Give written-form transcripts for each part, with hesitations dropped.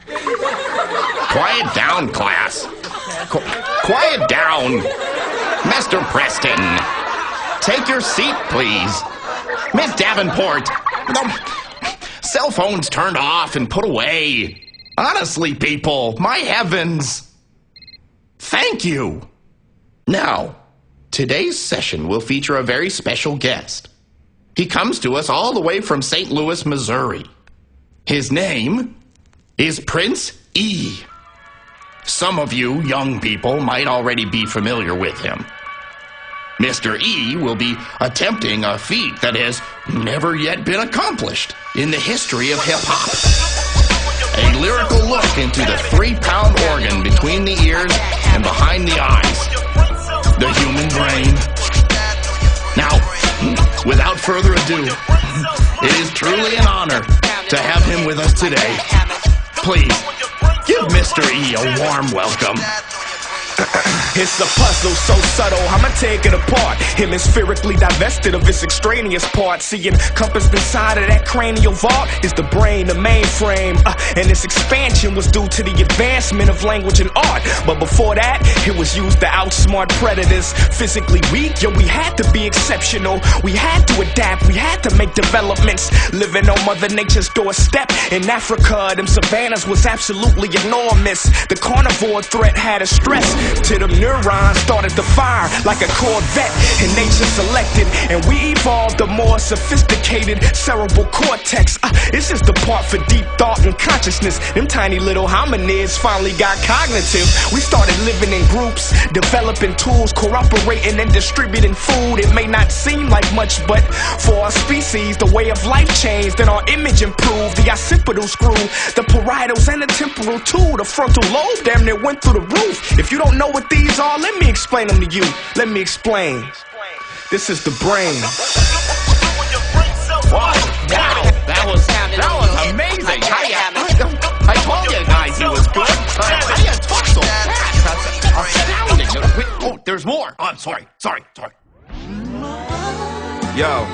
Quiet down, class. Quiet down. Mr. Preston, take your seat, please. Miss Davenport, cell phones turned off and put away. Honestly, people, my heavens. Thank you. Now, today's session will feature a very special guest. He comes to us all the way from St. Louis, Missouri. His name is Prince E. Some of you young people might already be familiar with him. Mr. E will be attempting a feat that has never yet been accomplished in the history of hip-hop. A lyrical look into the 3-pound organ between the ears and behind the eyes. The human brain. Now, without further ado, it is truly an honor to have him with us today. Please, give Mr. E a warm welcome. It's a puzzle so subtle, I'ma take it apart. Hemispherically divested of its extraneous parts. See, encompassed inside of that cranial vault is the brain, the mainframe. And its expansion was due to the advancement of language and art. But before that, it was used to outsmart predators. Physically weak, yo, we had to be exceptional. We had to adapt, we had to make developments. Living on Mother Nature's doorstep in Africa, them savannas was absolutely enormous. The carnivore threat had us stressed. To the neurons started to fire like a Corvette, and nature selected, and we evolved a more sophisticated cerebral cortex. It's just the part for deep thought and consciousness. Them tiny little hominids finally got cognitive. We started living in groups, developing tools, cooperating and distributing food. It may not seem like much, but for our species, the way of life changed and our image improved. The occipital screw, the parietals and the temporal too. The frontal lobe damn near went through the roof. If you don't know what these are, let me explain them to you. Let me explain. This is the brain. Wow, that was amazing. I told you guys he was good. How do you talk so fast? That's astounding. Oh, there's more. Oh, I'm sorry. Yo.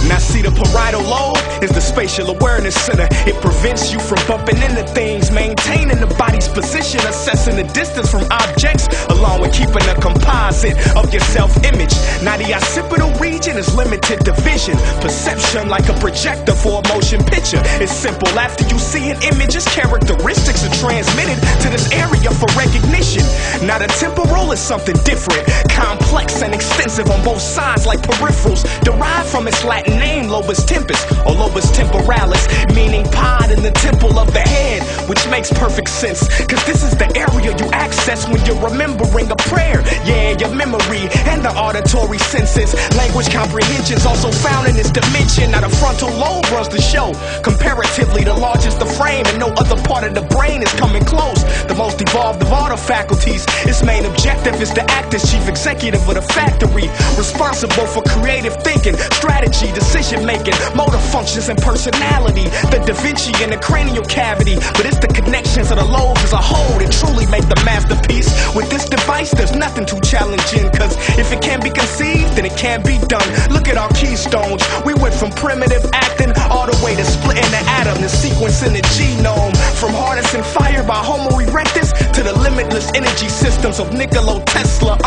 Now see, the parietal lobe is the spatial awareness center. It prevents you from bumping into things, maintaining the body's position, assessing the distance from objects, along with keeping a composite of your self-image. Now the occipital region is limited to vision, perception like a projector for a motion picture. It's simple. After you see an image, its characteristics are transmitted to this area for recognition. Now the temporal is something different, complex and extensive on both sides like peripherals, derived from its Latin name lobus tempus or lobus temporalis, meaning pod in the temple of the head, which makes perfect sense, cause this is the area you access when you're remembering a prayer. Yeah, your memory and the auditory senses. Language comprehension's also found in this dimension. Now the frontal lobe runs the show, comparatively the largest the frame, and no other part of the brain is coming close. The most evolved of all the faculties, its main objective is to act as chief executive of the factory, responsible for creative thinking, strategy, decision making, motor functions and personality. The Da Vinci in the cranial cavity, but it's the connections of the lobes as a whole that truly make the masterpiece. With this device there's nothing too challenging, cause if it can be conceived then it can be done. Look at our keystones, we went from primitive acting all the way to splitting the atom, the sequence in the genome, from harnessing fire by Homo erectus to the limitless energy systems of Nikola Tesla,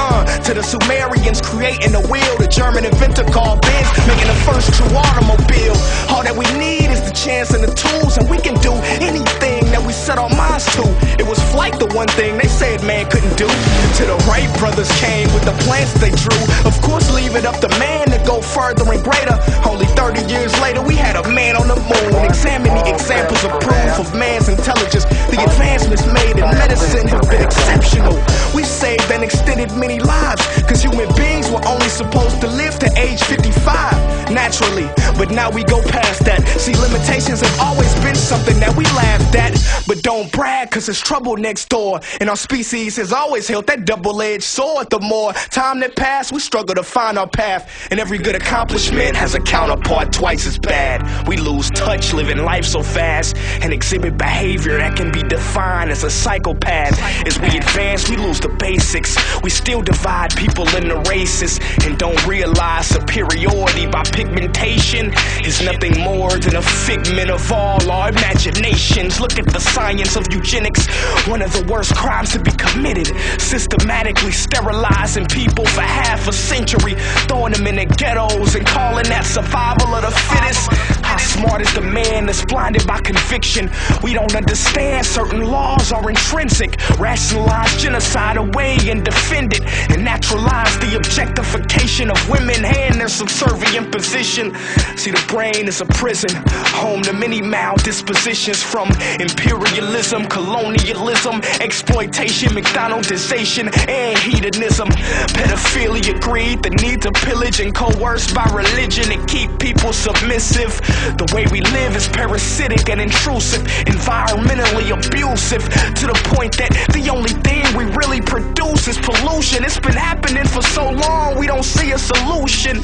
to the Sumerians creating a wheel, the German inventor called Benz making the first true automobile. All that we need is the chance and the tools, and we can do anything that we set our minds to. It was flight, the one thing they said man couldn't do. To the Wright brothers came with the plans they drew. Of course, leave it up to man to go further and greater. Only 30 years later, we had a man on the moon. Examine the examples of proof of man's intelligence. The advancements made in medicine have been exceptional. We saved and extended many lives, cause human beings were only supposed to live to age 55, naturally. But now we go past that. See, limitations have always been something that we laughed at, but don't brag, cause there's trouble next door. And our species has always held that double-edged sword. The more time that passed, we struggle to find our path. And every good accomplishment has a counterpart twice as bad. We lose touch living life so fast and exhibit behavior that can be defined as a psychopath. As we advance, we lose the basics. We still divide people into races and don't realize superiority by pigmentation is nothing more than a figment of all our imaginations. Look at the science of eugenics, one of the worst crimes to be committed. Systematically sterilizing people for half a century, throwing them in the ghettos and calling that survival of the fittest. How smart is the man that's blinded by conviction? We don't understand certain laws are intrinsic. Rationalize genocide away and defend it, and naturalize the objectification of women and their subservient position. See, the brain is a prison, home to many maledispositions from imperialism, colonialism, exploitation, McDonaldization, and hedonism. Pedophilia, greed, the need to pillage and coerce by religion and keep people submissive. The way we live is parasitic and intrusive, environmentally abusive, to the point that the only thing we really produce is pollution. It's been happening for so long, we don't see a solution,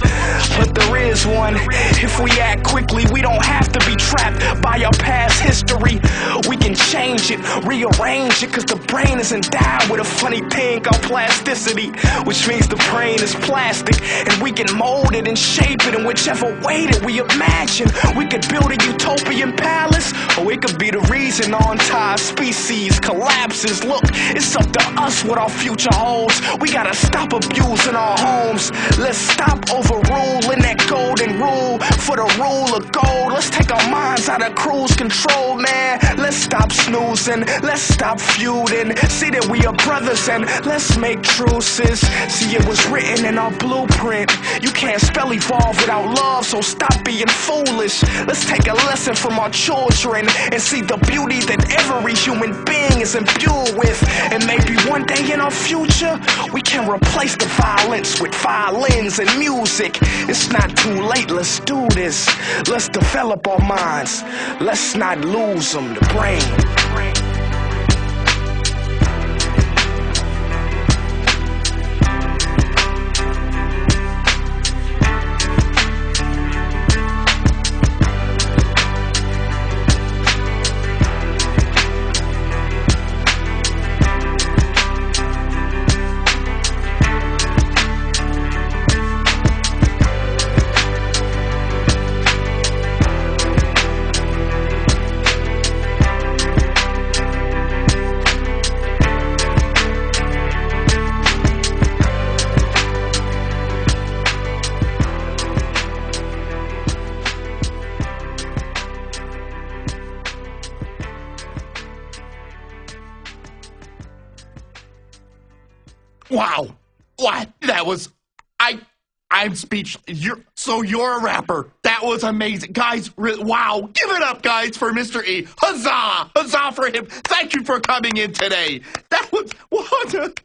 but there is one. If we act quickly, we don't have to be trapped by our past history. We can change it, rearrange it, cause the brain is endowed with a funny thing called plasticity, which means the brain is plastic, and we can mold it and shape it in whichever way that we imagine. We could build a utopian palace, or it could be the reason our entire species collapses. Look, it's up to us what our future holds. We gotta stop abusing our homes. Let's stop overruling that golden rule for the rule of gold. Let's take our minds out of cruise control, man. Let's stop snoozing, let's stop feuding. See that we are brothers and let's make truces. See, it was written in our blueprint. You can't spell evolve without love, so stop being foolish. Let's take a lesson from our children and see the beauty that every human being is imbued with. And maybe one day in our future, we can replace the violence with violins and music. It's not too late, let's do this. Let's develop our minds. Let's not lose them, the brain. Wow. What? That was... I'm speechless. You're a rapper. That was amazing. Guys, wow. Give it up, guys, for Mr. E. Huzzah! Huzzah for him. Thank you for coming in today. That was... What?